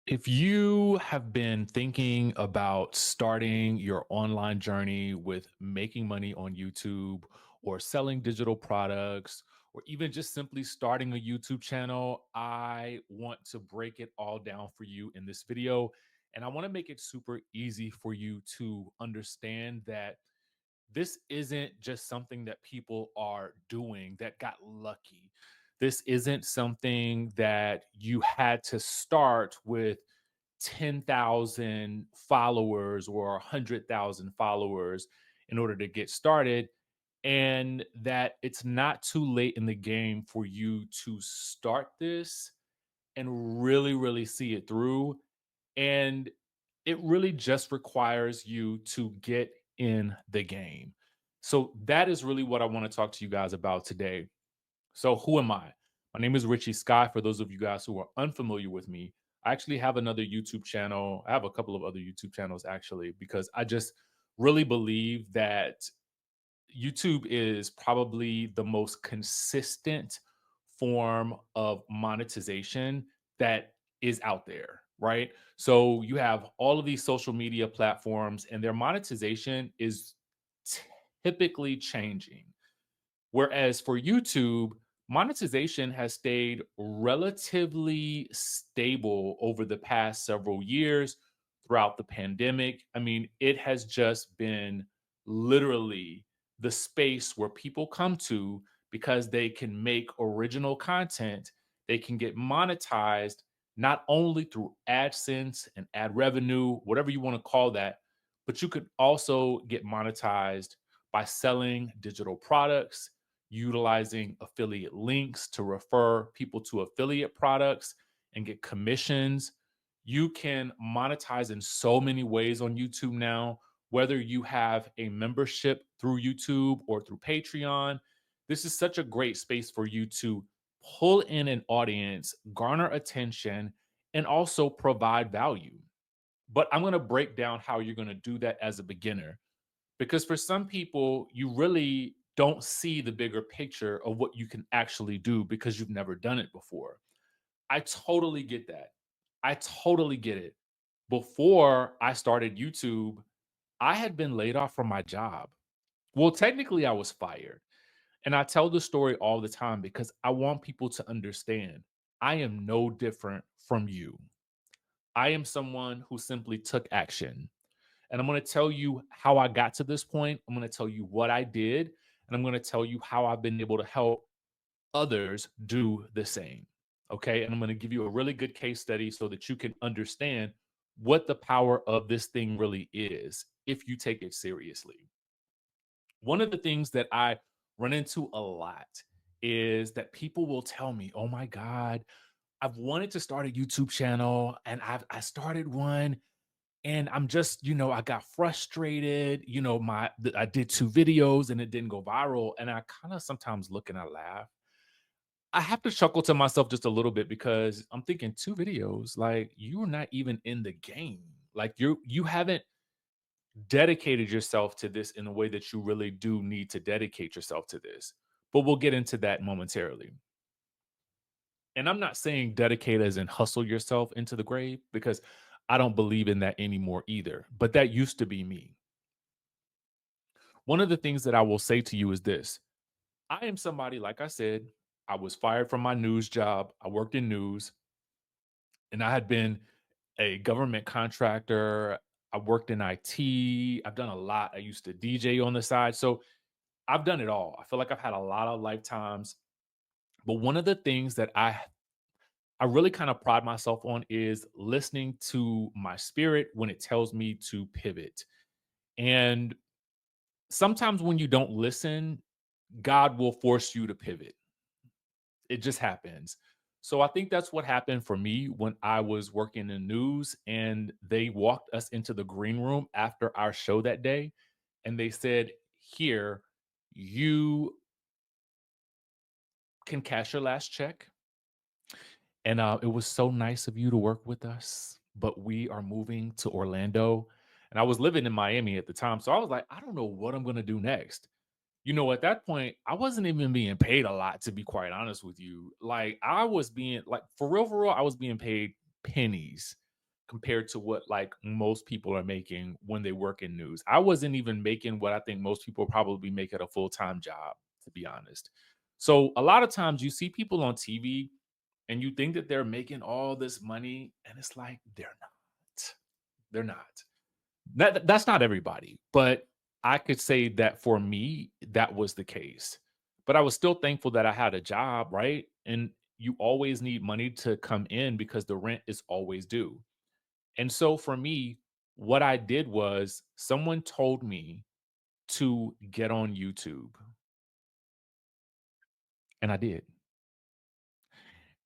If you have been thinking about starting your online journey with making money on YouTube or selling digital products, or even just simply starting a YouTube channel, I want to break it all down for you in this video. And I want to make it super easy for you to understand that this isn't just something that people are doing that got lucky. This isn't something that you had to start with 10,000 followers or 100,000 followers in order to get started. And that it's not too late in the game for you to start this and really, really see it through. And it really just requires you to get in the game. So that is really what I want to talk to you guys about today. So, who am I? My name is Richie Sky. For those of you guys who are unfamiliar with me, I actually have another YouTube channel. I have a couple of other YouTube channels actually, because I just really believe that YouTube is probably the most consistent form of monetization that is out there, right? So you have all of these social media platforms, and their monetization is typically changing. Whereas for YouTube, monetization has stayed relatively stable over the past several years throughout the pandemic. I mean, it has just been literally the space where people come to because they can make original content, they can get monetized not only through AdSense and ad revenue, whatever you want to call that, but you could also get monetized by selling digital products, utilizing affiliate links to refer people to affiliate products and get commissions. You can monetize in so many ways on YouTube now, whether you have a membership through YouTube or through Patreon. This is such a great space for you to pull in an audience, garner attention, and also provide value. But I'm going to break down how you're going to do that as a beginner, because for some people, you really don't see the bigger picture of what you can actually do because you've never done it before. I totally get that. I totally get it. Before I started YouTube, I had been laid off from my job. Well, technically, I was fired. And I tell the story all the time because I want people to understand I am no different from you. I am someone who simply took action. And I'm going to tell you how I got to this point. I'm going to tell you what I did. And I'm going to tell you how I've been able to help others do the same. Okay. And I'm going to give you a really good case study so that you can understand what the power of this thing really is if you take it seriously. One of the things that I run into a lot is that people will tell me, "Oh my god, I've wanted to start a YouTube channel and I started one and I'm just, I got frustrated. I did 2 videos and it didn't go viral." And I kinda sometimes look and I laugh. I have to chuckle to myself just a little bit because I'm thinking 2 videos, like, you're not even in the game. Like, you haven't dedicated yourself to this in a way that you really do need to dedicate yourself to this. But we'll get into that momentarily. And I'm not saying dedicate as in hustle yourself into the grave, because I don't believe in that anymore either. But that used to be me. One of the things that I will say to you is this: I am somebody, like I said, I was fired from my news job. I worked in news and I had been a government contractor. I worked in IT. I've done a lot. I used to DJ on the side. So I've done it all. I feel like I've had a lot of lifetimes. But one of the things that I really kind of pride myself on is listening to my spirit when it tells me to pivot. And sometimes when you don't listen, God will force you to pivot. It just happens. So I think that's what happened for me when I was working in news and they walked us into the green room after our show that day and they said, "Here, you can cash your last check. And it was so nice of you to work with us, but we are moving to Orlando." And I was living in Miami at the time. So I was like, I don't know what I'm going to do next. At that point, I wasn't even being paid a lot, to be quite honest with you. Like, I was being, like, for real, I was being paid pennies. compared to what like most people are making when they work in news. I wasn't even making what I think most people probably make at a full-time job, to be honest. So a lot of times you see people on TV and you think that they're making all this money, and it's like they're not. They're not. That's not everybody, but I could say that for me, that was the case. But I was still thankful that I had a job, right? And you always need money to come in because the rent is always due. And so for me, what I did was someone told me to get on YouTube, and I did.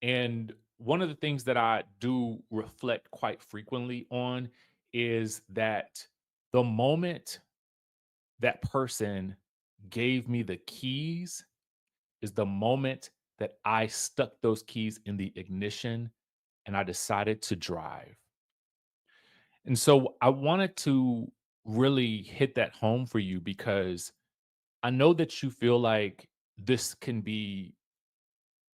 And one of the things that I do reflect quite frequently on is that the moment that person gave me the keys is the moment that I stuck those keys in the ignition and I decided to drive. And so I wanted to really hit that home for you because I know that you feel like this can be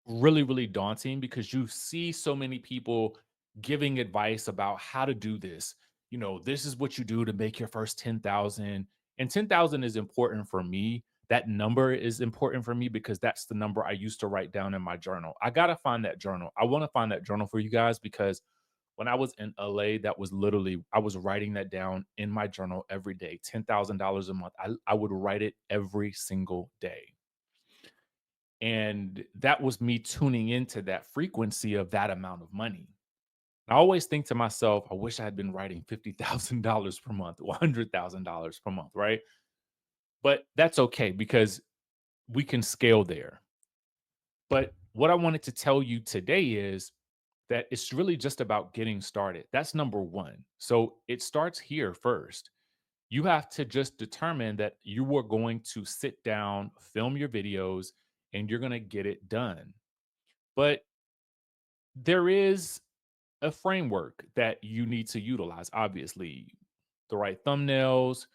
really, really daunting because you see so many people giving advice about how to do this. You know, this is what you do to make your first 10,000. And 10,000 is important for me. That number is important for me because that's the number I used to write down in my journal. I got to find that journal. I want to find that journal for you guys because when I was in LA, that was literally, I was writing that down in my journal every day, $10,000 a month. I would write it every single day. And that was me tuning into that frequency of that amount of money. I always think to myself, I wish I had been writing $50,000 per month or $100,000 per month, right? But that's okay because we can scale there. But what I wanted to tell you today is that it's really just about getting started. That's number one. So it starts here first. You have to just determine that you are going to sit down, film your videos, and you're going to get it done. But there is a framework that you need to utilize, obviously. The right thumbnails,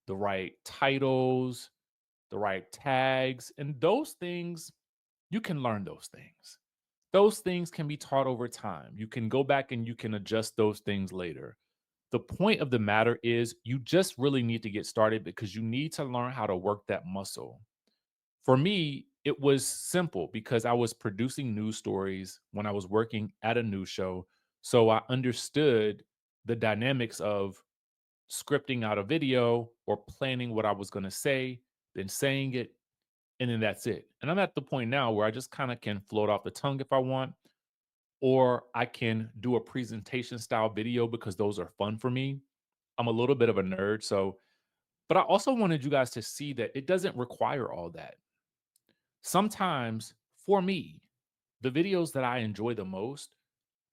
the right titles, the right tags, and those things, you can learn those things. Those things can be taught over time. You can go back and you can adjust those things later. The point of the matter is you just really need to get started because you need to learn how to work that muscle. For me, it was simple because I was producing news stories when I was working at a news show. So I understood the dynamics of scripting out a video or planning what I was going to say, then saying it, and then that's it. And I'm at the point now where I just kind of can float off the tongue if I want, or I can do a presentation style video because those are fun for me. I'm a little bit of a nerd. So, but I also wanted you guys to see that it doesn't require all that. Sometimes for me, the videos that I enjoy the most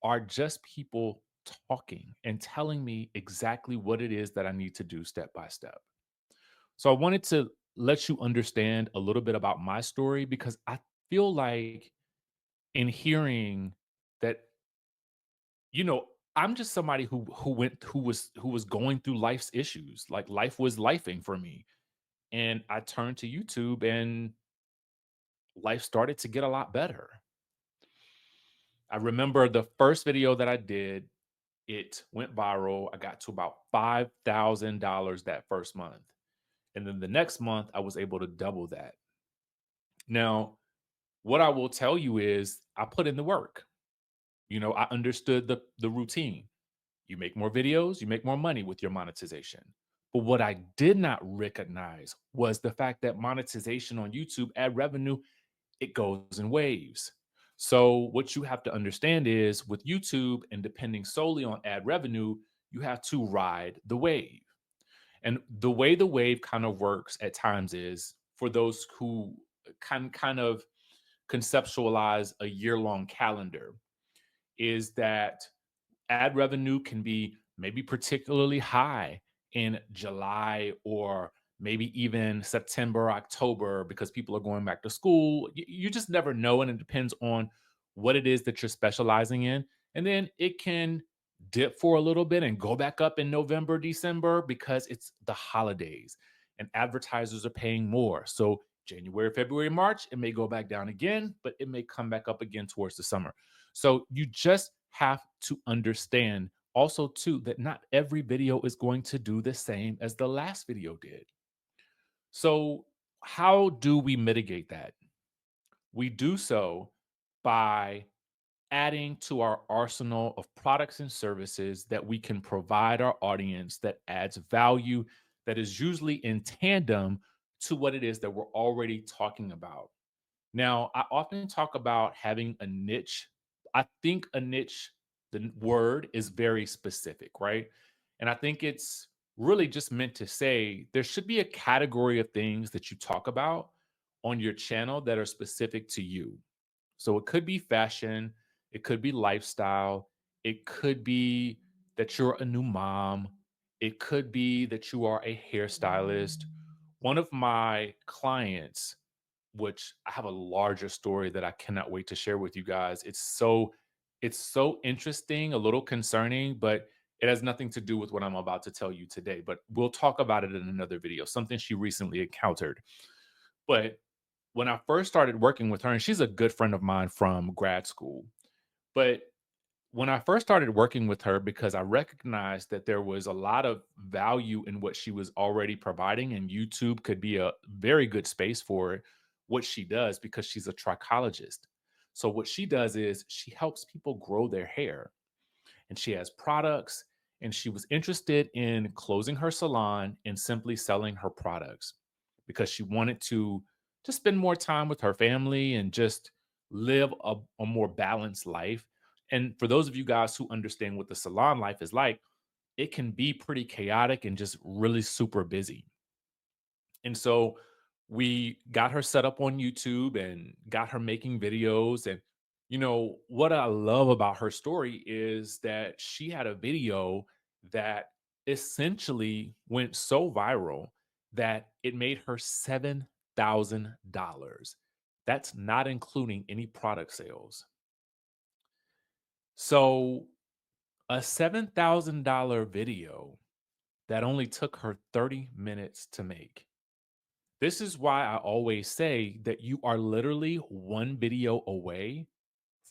are just people talking and telling me exactly what it is that I need to do step by step. So I wanted to let you understand a little bit about my story because I feel like in hearing that, you know, I'm just somebody who was going through life's issues. Like life was lifing for me. And I turned to YouTube and life started to get a lot better. I remember the first video that I did, it went viral. I got to about $5,000 that first month. And then the next month, I was able to double that. Now, what I will tell you is I put in the work. You know, I understood the routine. You make more videos, you make more money with your monetization. But what I did not recognize was the fact that monetization on YouTube, ad revenue, it goes in waves. So what you have to understand is with YouTube and depending solely on ad revenue, you have to ride the wave. And the way the wave kind of works at times is for those who can kind of conceptualize a year-long calendar is that ad revenue can be maybe particularly high in July or maybe even September, October, because people are going back to school. You just never know. And it depends on what it is that you're specializing in. And then it can dip for a little bit and go back up in November, December, because it's the holidays and advertisers are paying more. So January, February, March, it may go back down again, but it may come back up again towards the summer. So you just have to understand also too that not every video is going to do the same as the last video did. So, how do we mitigate that? We do so by adding to our arsenal of products and services that we can provide our audience that adds value, that is usually in tandem to what it is that we're already talking about. Now, I often talk about having a niche. I think a niche, the word is very specific, right? And I think it's really just meant to say there should be a category of things that you talk about on your channel that are specific to you. So it could be fashion, it could be lifestyle, it could be that you're a new mom, it could be that you are a hairstylist. One of my clients, which I have a larger story that I cannot wait to share with you guys. It's so interesting, a little concerning, but it has nothing to do with what I'm about to tell you today. But we'll talk about it in another video, something she recently encountered. But when I first started working with her, and she's a good friend of mine from grad school, but when I first started working with her, because I recognized that there was a lot of value in what she was already providing, and YouTube could be a very good space for what she does because she's a trichologist. So, what she does is she helps people grow their hair and she has products, and she was interested in closing her salon and simply selling her products because she wanted to just spend more time with her family and just live a more balanced life. And for those of you guys who understand what the salon life is like, it can be pretty chaotic and just really super busy. And so we got her set up on YouTube and got her making videos. And, what I love about her story is that she had a video that essentially went so viral that it made her $7,000. That's not including any product sales. So, a $7,000 video that only took her 30 minutes to make. This is why I always say that you are literally one video away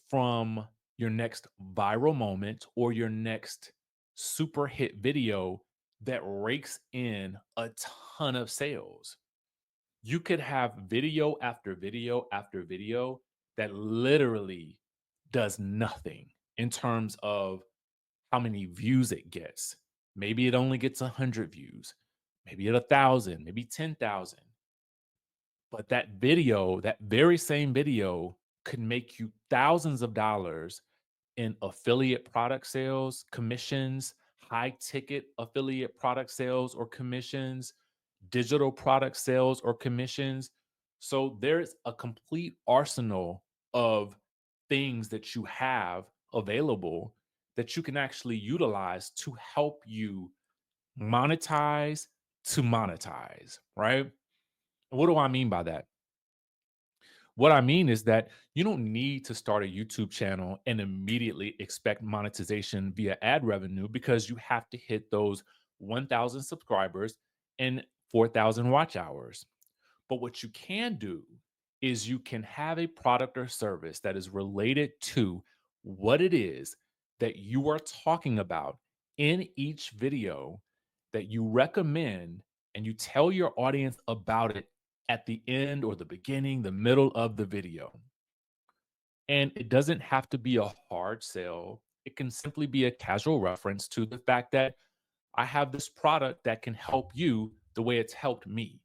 from your next viral moment or your next super hit video that rakes in a ton of sales. You could have video after video after video that literally does nothing in terms of how many views it gets. Maybe it only gets 100 views, maybe at 1,000, maybe 10,000. But that video, that very same video could make you thousands of dollars in affiliate product sales, commissions, high ticket affiliate product sales or commissions, digital product sales or commissions. So there's a complete arsenal of things that you have available that you can actually utilize to help you monetize to monetize, right? What do I mean by that? What I mean is that you don't need to start a YouTube channel and immediately expect monetization via ad revenue because you have to hit those 1,000 subscribers and 4,000 watch hours. But what you can do is you can have a product or service that is related to what it is that you are talking about in each video that you recommend, and you tell your audience about it at the end or the beginning, the middle of the video. And it doesn't have to be a hard sell. It can simply be a casual reference to the fact that I have this product that can help you the way it's helped me.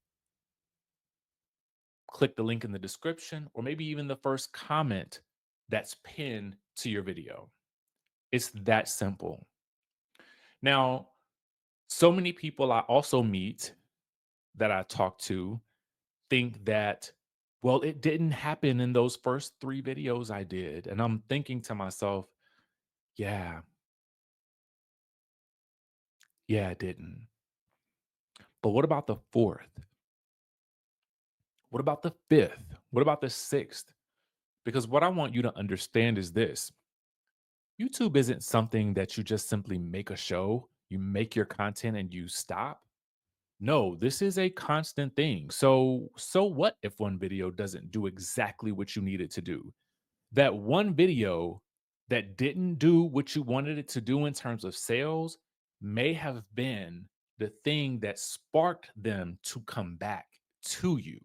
Click the link in the description or maybe even the first comment that's pinned to your video. It's that simple. Now, so many people I also meet that I talk to think that, well, it didn't happen in those first 3 videos I did. And I'm thinking to myself, yeah, yeah, it didn't. But what about the 4th? What about the 5th? What about the 6th? Because what I want you to understand is this: YouTube isn't something that you just simply make a show, you make your content and you stop. No, this is a constant thing. So what if one video doesn't do exactly what you need it to do? That one video that didn't do what you wanted it to do in terms of sales may have been the thing that sparked them to come back to you,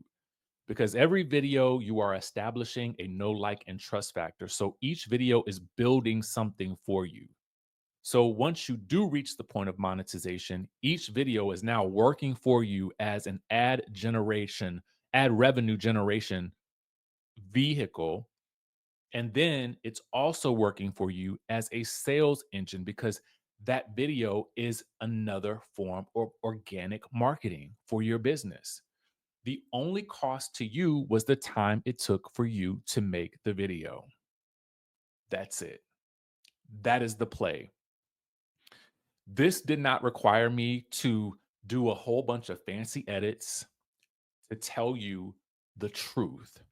because every video you are establishing a know, like, and trust factor. So each video is building something for you. So once you do reach the point of monetization, each video is now working for you as an ad revenue generation vehicle. And then it's also working for you as a sales engine, because that video is another form of organic marketing for your business. The only cost to you was the time it took for you to make the video. That's it. That is the play. This did not require me to do a whole bunch of fancy edits to tell you the truth.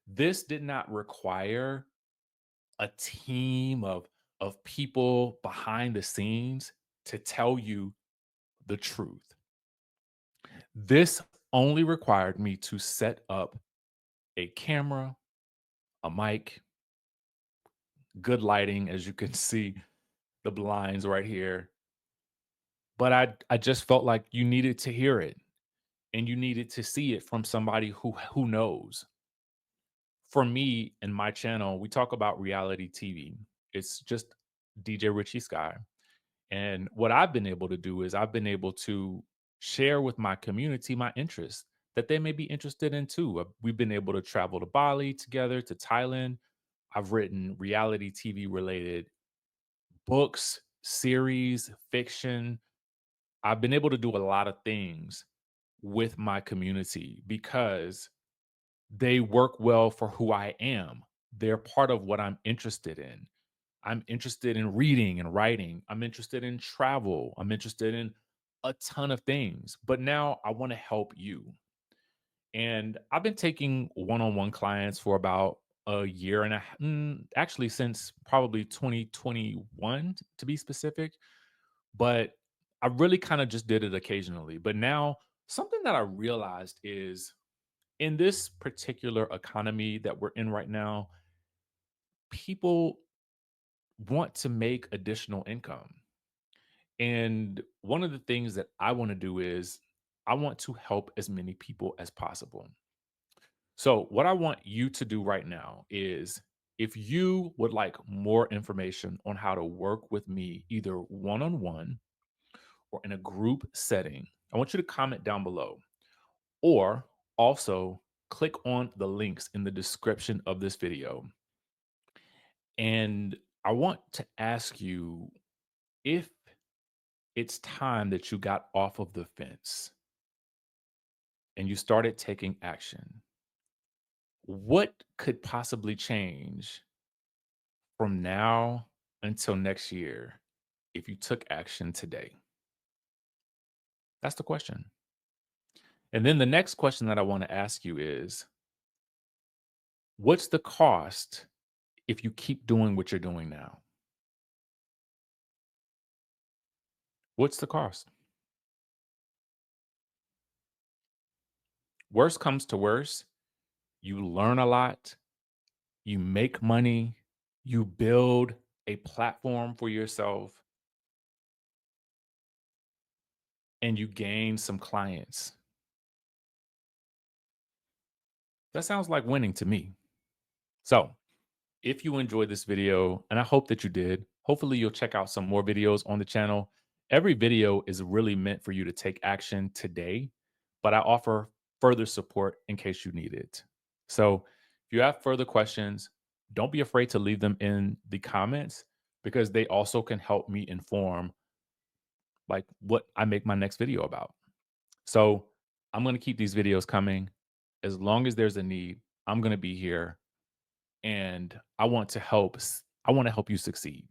This did not require a team of people behind the scenes to tell you the truth. This only required me to set up a camera, a mic, good lighting, as you can see the blinds right here. But I just felt like you needed to hear it and you needed to see it from somebody who knows. For me and my channel, we talk about reality TV. It's just DJ Richie Sky. And what I've been able to do is I've been able to share with my community my interests that they may be interested in too. We've been able to travel to Bali together, to Thailand. I've written reality TV related books, series, fiction. I've been able to do a lot of things with my community because they work well for who I am. They're part of what I'm interested in. I'm interested in reading and writing. I'm interested in travel. I'm interested in a ton of things. But now I want to help you. And I've been taking one on one clients for about a year and actually since probably 2021 to be specific. But I really kind of just did it occasionally. But now something that I realized is in this particular economy that we're in right now, people want to make additional income. And one of the things that I want to do is I want to help as many people as possible. So, what I want you to do right now is if you would like more information on how to work with me, either one on one or in a group setting, I want you to comment down below or also click on the links in the description of this video. And I want to ask you if it's time that you got off of the fence and you started taking action. What could possibly change from now until next year if you took action today? That's the question. And then the next question that I want to ask you is what's the cost if you keep doing what you're doing now? What's the cost? Worst comes to worst, you learn a lot, you make money, you build a platform for yourself, and you gain some clients. That sounds like winning to me. So, if you enjoyed this video, and I hope that you did, hopefully you'll check out some more videos on the channel. Every video is really meant for you to take action today, but I offer further support in case you need it. So, if you have further questions, don't be afraid to leave them in the comments because they also can help me inform like what I make my next video about. So, I'm going to keep these videos coming. As long as there's a need, I'm going to be here and I want to help you succeed.